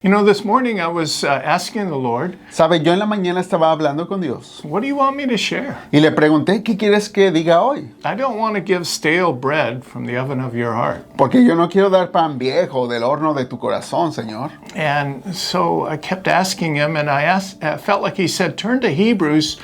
You know, this morning I was asking the Lord, Sabe, yo en la mañana estaba hablando con Dios what do you want me to share? y le pregunté, ¿qué quieres que diga hoy? I don't want to give stale bread from the oven of your heart. Porque yo no quiero dar pan viejo del horno de tu corazón, Señor. And so I kept asking him, and I felt like he said, turn to Hebrews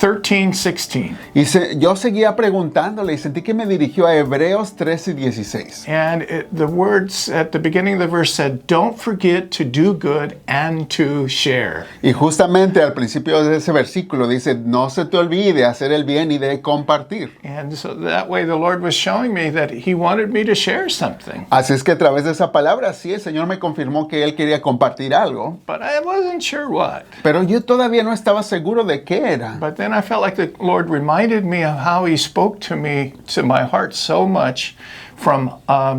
13:16. Y yo seguía preguntándole y sentí que me dirigió a Hebreos 13:16. And the words at the beginning of the verse said, don't forget to do good and to share. Y justamente al principio de ese versículo dice, no se te olvide hacer el bien y de compartir. And so that way the Lord was showing me that he wanted me to share something. Así es que a través de esa palabra, sí, el Señor me confirmó que Él quería compartir algo. But I wasn't sure what. Pero yo todavía no estaba seguro de qué era. But then I felt like the Lord reminded me of how he spoke to me, to my heart so much from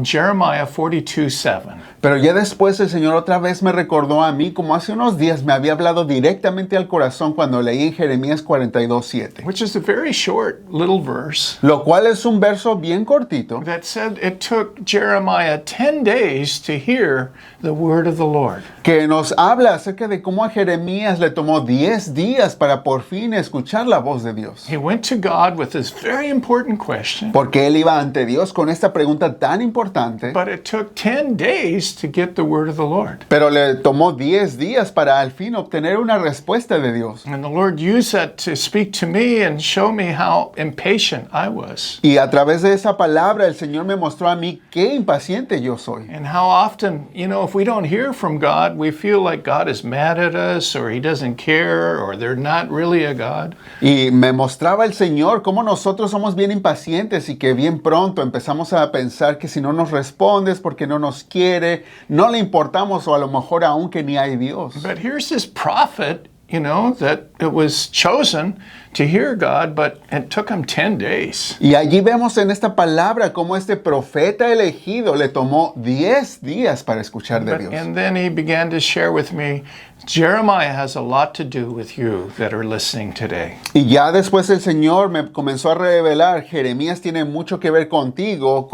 Jeremiah 42:7. Pero ya después el Señor otra vez me recordó a mí, como hace unos días me había hablado directamente al corazón cuando leí en Jeremías 42:7. Which is a very short little verse. Lo cual es un verso bien cortito. That said it took Jeremiah 10 days to hear the word of the Lord. Que nos habla acerca de cómo a Jeremías le tomó 10 días para por fin escuchar la voz de Dios. He went to God with this very important question. Porque él iba ante Dios con esta pregunta tan importante. But it took 10 days to get the word of the Lord. Pero le tomó 10 días para al fin obtener una respuesta de Dios. And the Lord used that to speak to me and show me how impatient I was. Y a través de esa palabra el Señor me mostró a mí qué impaciente yo soy. And how often, you know, if we don't hear from God, we feel like God is mad at us or he doesn't care or they're not really a God. Y me mostraba el Señor cómo nosotros somos bien impacientes y que bien pronto empezamos a pensar que si no nos respondes porque no nos quiere, no le importamos o a lo mejor aún que ni hay Dios. But here's this prophet, you know, that it was chosen to hear God, but it took him 10 days. Y allí vemos en esta palabra cómo este profeta elegido le tomó 10 días para escuchar de Dios. And then he began to share with me, Jeremiah has a lot to do with you that are listening today. Y ya después el Señor me comenzó a revelar, Jeremías tiene mucho que ver contigo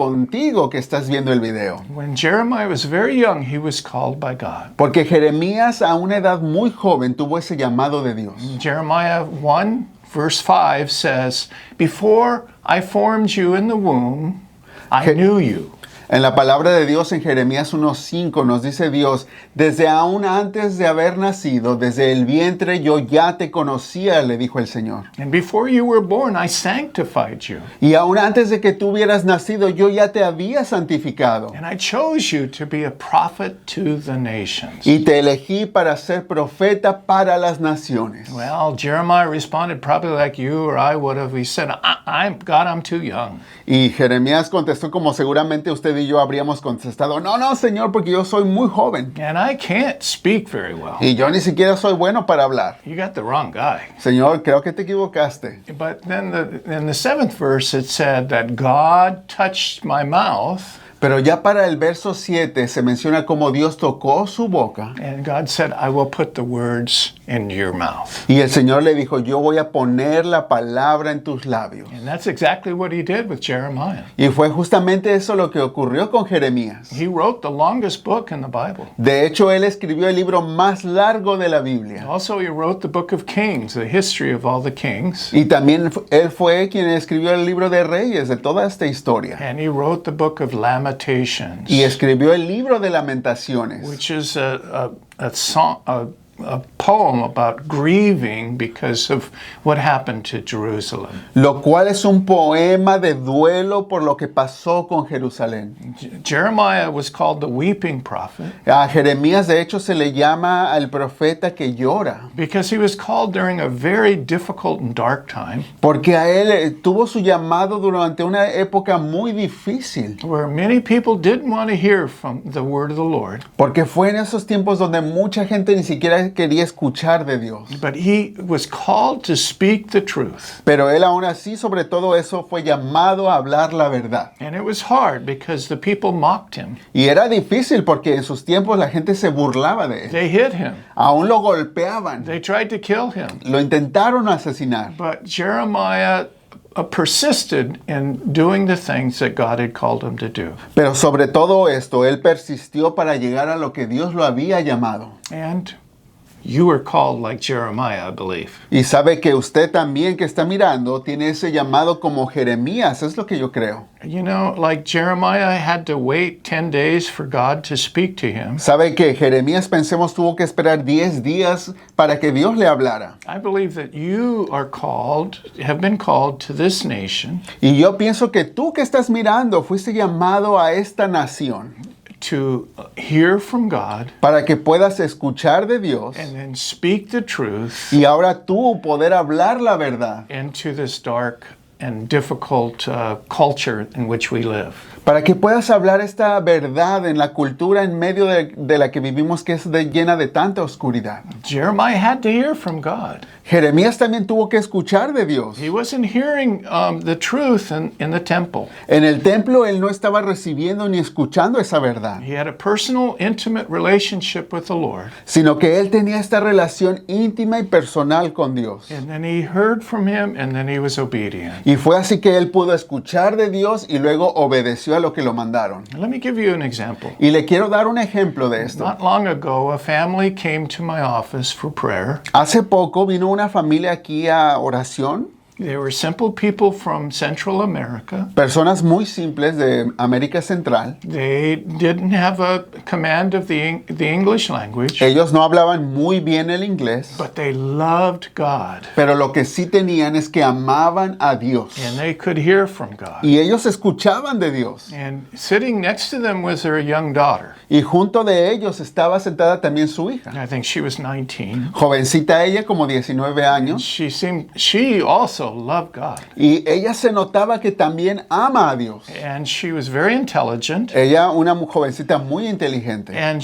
que estás viendo el video. When Jeremiah was very young, he was called by God. Porque Jeremías a una edad muy joven tuvo ese llamado de Dios. Jeremiah 1 verse 5 says, before I formed you in the womb, I knew you. En la palabra de Dios en Jeremías 1:5 nos dice Dios, desde aún antes de haber nacido, desde el vientre yo ya te conocía, le dijo el Señor. And before you were born, I sanctified you. Y aún antes de que tú hubieras nacido, yo ya te había santificado. And I chose you to be a prophet to the nations. Y te elegí para ser profeta para las naciones. Well, Jeremiah responded probably like you or I would have. He said, God, I'm too young. Y Jeremías contestó como seguramente usted y yo habríamos contestado, no, Señor, porque yo soy muy joven. And I can't speak very well. Y yo ni siquiera soy bueno para hablar. You got the wrong guy. Señor, creo que te equivocaste. But then in the 7th verse it said that God touched my mouth. Pero ya para el verso 7 se menciona cómo Dios tocó su boca. And God said, I will put the words in your mouth. Y el Señor le dijo, yo voy a poner la palabra en tus labios. And that's exactly what he did with Jeremiah. Y fue justamente eso lo que ocurrió con Jeremías. He wrote the longest book in the Bible. De hecho, él escribió el libro más largo de la Biblia. Also, he wrote the book of Kings, the history of all the kings. Y también él fue quien escribió el libro de Reyes, de toda esta historia. And he wrote the book of Lamentations. Y escribió el libro de Lamentaciones. Which is a poem about grieving because of what happened to Jerusalem. Lo cual es un poema de duelo por lo que pasó con Jerusalén. Jeremiah was called the weeping prophet. A Jeremías de hecho se le llama al profeta que llora. Because he was called during a very difficult and dark time. Porque a él tuvo su llamado durante una época muy difícil. Where many people didn't want to hear from the word of the Lord. Porque fue en esos tiempos donde mucha gente ni siquiera quería escuchar de Dios. But he was called to speak the truth. Pero él aún así, sobre todo eso, fue llamado a hablar la verdad. And it was hard because the people mocked him. Y era difícil porque en sus tiempos la gente se burlaba de él. They hit him. Aún lo golpeaban. They tried to kill him. Lo intentaron asesinar. But Jeremiah persisted in doing the things that God had called him to do. Pero sobre todo esto, él persistió para llegar a lo que Dios lo había llamado. And you were called like Jeremiah, I believe. Y sabe que usted también que está mirando tiene ese llamado como Jeremías, es lo que yo creo. You know, like Jeremiah had to wait 10 days for God to speak to him. Sabe que Jeremías, pensemos, tuvo que esperar 10 días para que Dios le hablara. I believe that you are called, have been called to this nation Y yo pienso que tú que estás mirando fuiste llamado a esta nación to hear from God para que puedas escuchar de Dios and then speak the truth y ahora tú poder hablar la verdad into this dark and difficult culture in which we live. para que puedas hablar esta verdad en la cultura en medio de la que vivimos, que es llena de tanta oscuridad. Jeremiah had to hear from God. Jeremías también tuvo que escuchar de Dios. He wasn't hearing the truth in the temple. En el templo él no estaba recibiendo ni escuchando esa verdad, He had a personal, intimate relationship with the Lord. sino que él tenía esta relación íntima y personal con Dios. And then he heard from him, and then he was obedient. Y fue así que él pudo escuchar de Dios y luego obedeció a lo que lo mandaron. Let me give you an example. Y le quiero dar un ejemplo de esto. Not long ago, a family came to my office for prayer. Hace poco vino una familia aquí a oración, They were simple people from Central America. personas muy simples de América Central. They didn't have a command of the English language, Ellos no hablaban muy bien el inglés, but they loved God, pero lo que sí tenían es que amaban a Dios. and they could hear from God. Y ellos escuchaban de Dios. And sitting next to them was their young daughter. Y junto de ellos estaba sentada también su hija. I think she was 19. Jovencita ella, como 19 años. She also loved God. Y ella se notaba que también ama a Dios. And she was very intelligent. Ella, una jovencita muy inteligente. And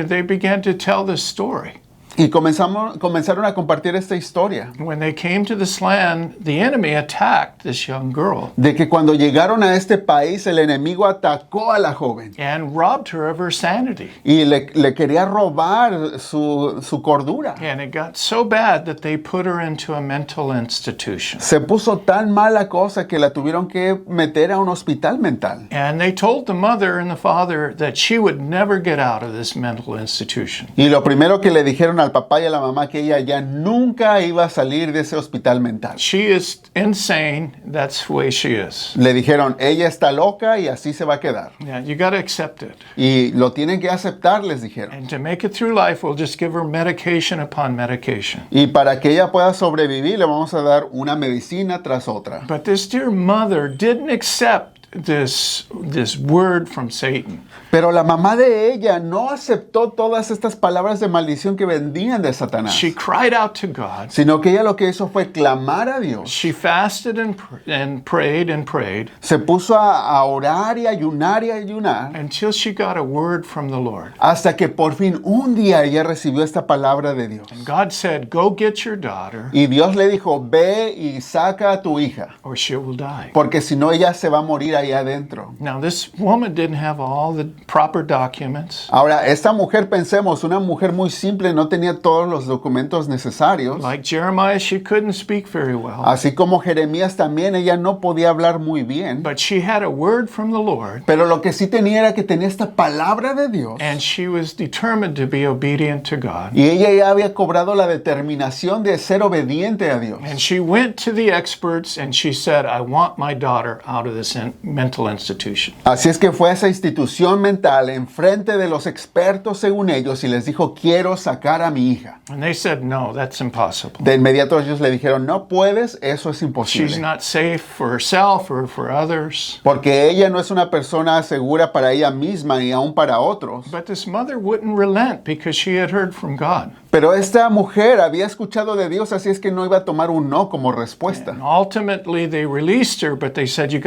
they began to tell this story. Y comenzaron a compartir esta historia. When they came to this land, the enemy attacked this young girl De que cuando llegaron a este país, el enemigo atacó a la joven. and robbed her of her sanity. Y le quería robar su cordura. And it got so bad that they put her into a mental institution. Se puso tan mala cosa que la tuvieron que meter a un hospital mental. And they told the mother and the father that she would never get out of this mental institution. Y lo primero que le dijeron al papá y a la mamá que ella ya nunca iba a salir de ese hospital mental. She is insane. That's the way she is. Le dijeron, ella está loca y así se va a quedar. Yeah, you got to accept it. Y lo tienen que aceptar, les dijeron. And to make it through life, we'll just give her medication upon medication. Y para que ella pueda sobrevivir, le vamos a dar una medicina tras otra. But this dear mother didn't accept this word from Satan. Pero la mamá de ella no aceptó todas estas palabras de maldición que venían de Satanás, She cried out to God. sino que ella lo que hizo fue clamar a Dios. She fasted and prayed Se puso a orar y ayunar until she got a word from the Lord. hasta que por fin un día ella recibió esta palabra de Dios. God said, "Go get your daughter, Y Dios le dijo, ve y saca a tu hija, or she will die." porque si no ella se va a morir ahí adentro. Now, this woman didn't have all the proper documents. Ahora, esta mujer, pensemos, una mujer muy simple, no tenía todos los documentos necesarios. Like Jeremiah, she couldn't speak very well. Así como Jeremías también, ella no podía hablar muy bien. But she had a word from the Lord, Pero lo que sí tenía era que tenía esta palabra de Dios. and she was determined to be obedient to God. Y ella ya había cobrado la determinación de ser obediente a Dios. And she went to the experts and she said, "I want my daughter out of this mental institution." Así es que fue a esa institución mental enfrente de los expertos según ellos y les dijo, quiero sacar a mi hija. And they said, "No, that's impossible. De inmediato ellos le dijeron, no puedes, eso es She's imposible. not safe for herself or for others." Porque ella no es una persona segura para ella misma ni aún para otros. But this mother wouldn't relent because she had heard from God. Pero esta mujer había escuchado de Dios, así es que no iba a tomar un no como respuesta. And ultimately, they released her, but they said, she's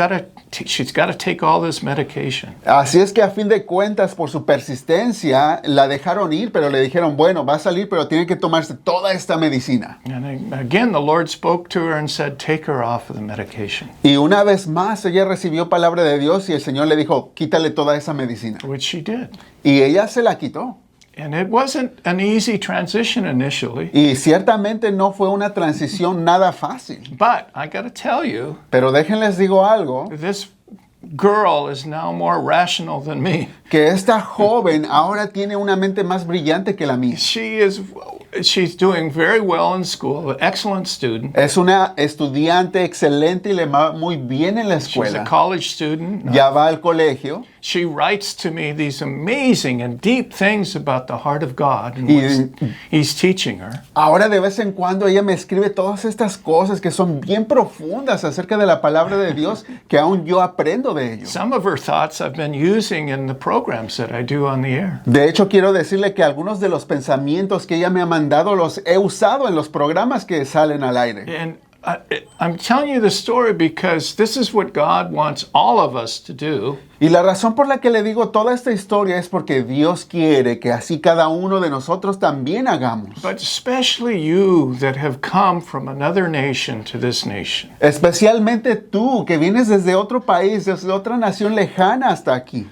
got to take all this medication. Así es que a fin de cuentas, por su persistencia, la dejaron ir, pero le dijeron, bueno, va a salir, pero tiene que tomarse toda esta medicina. And again, the Lord spoke to her and said, "Take her off of the medication," Y una vez más, ella recibió palabra de Dios y el Señor le dijo, quítale toda esa medicina. which she did. Y ella se la quitó. And it wasn't an easy transition initially. Y ciertamente no fue una transición nada fácil. But I got to tell you, Pero déjenles digo algo, this girl is now more rational than me. que esta joven ahora tiene una mente más brillante que la mía. She's doing very well in school, an excellent student. Es una estudiante excelente y le va muy bien en la She's a escuela. college student. Ya va al colegio. She writes to me these amazing and deep things about the heart of God and Y- what He's teaching her. Ahora de vez en cuando ella me escribe todas estas cosas que son bien profundas acerca de la palabra de Dios que aún yo aprendo de ello. Some of her thoughts I've been using in the programs that I do on the air. De hecho, quiero decirle que algunos de los pensamientos que ella me ha mandado los he usado en los programas que salen al aire. And I'm telling you the story because this is what God wants all of us to do. Y la razón por la que le digo toda esta historia es porque Dios quiere que así cada uno de nosotros también hagamos. But especially you that have come from another nation to this nation. Especialmente tú que vienes desde otro país, desde otra nación lejana hasta aquí.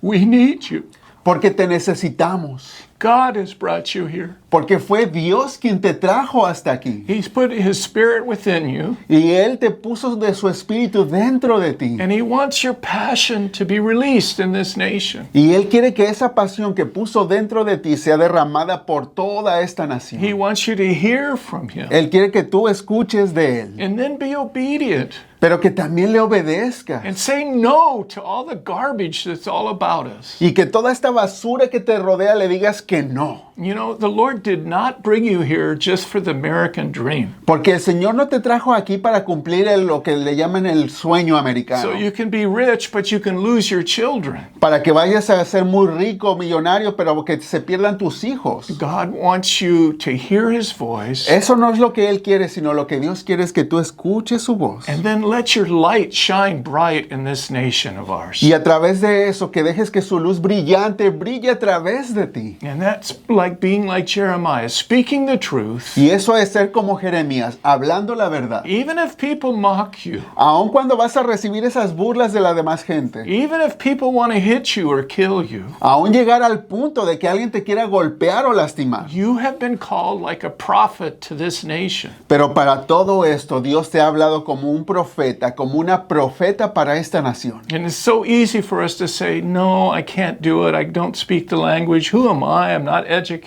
We need you. Porque te necesitamos. God has brought you here. Porque fue Dios quien te trajo hasta aquí. He's put His Spirit within you, Y Él te puso de su espíritu dentro de ti. and He wants your passion to be released in this nation. Y Él quiere que esa pasión que puso dentro de ti sea derramada por toda esta He nación. wants you to hear from Him, Él quiere que tú escuches de Él, and then be obedient pero que también le obedezcas. and say no to all the garbage that's all about us. Y que toda esta basura que te rodea le digas que no. You know, the Lord did not bring you here just for the American dream, Porque el Señor no te trajo aquí para cumplir lo que le llaman el sueño americano. so you can be rich, but you can lose your children. Para que vayas a ser muy rico, millonario, pero que se pierdan tus hijos. God wants you to hear His voice Eso no es lo que Él quiere, sino lo que Dios quiere es que tú escuches su voz. and then let your light shine bright in this nation of ours. Y a través de eso, que dejes que su luz brillante brille a través de ti. And that's like being like Jeremiah, speaking the truth. Y eso es ser como Jeremías, hablando la verdad. Even if people mock you, Aun cuando vas a recibir esas burlas de la demás gente. even if people want to hit you or kill you, Aún llegar al punto de que alguien te quiera golpear o lastimar. you have been called like a prophet to this nation. Pero para todo esto, Dios te ha hablado como un profeta, como una profeta para esta nación. And it's so easy for us to say, no, I can't do it. I don't speak the language. Who am I? I'm not educated.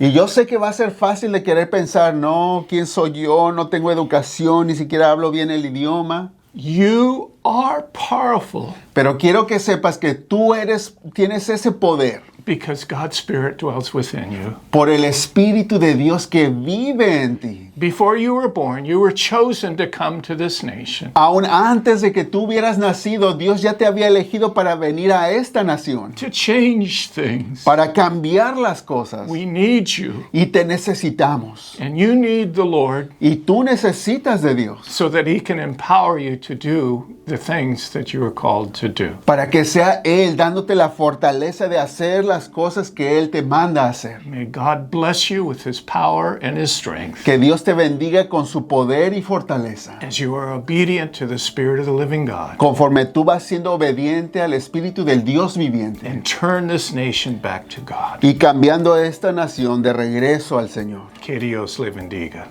Y yo sé que va a ser fácil de querer pensar, no, ¿quién soy yo? No tengo educación, ni siquiera hablo bien el idioma. You are powerful Pero quiero que sepas que tú tienes ese poder because God's Spirit dwells within you. por el Espíritu de Dios que vive en ti. Before you were born, you were chosen to come to this nation. Aún antes de que tú hubieras nacido, Dios ya te había elegido para venir a esta nación, To change things. para cambiar las cosas. We need you. Y te necesitamos. And you need the Lord Y tú necesitas de Dios so that He can empower you to do the things that you are called to do. para que sea Él dándote la fortaleza de hacer las cosas que Él te manda a hacer. May God bless you with His power and His strength Que Dios te bendiga con su poder y fortaleza. as you are obedient to the Spirit of the living God Conforme tú vas siendo obediente al Espíritu del Dios viviente and turn this nation back to God. y cambiando esta nación de regreso al Señor. Que Dios le bendiga.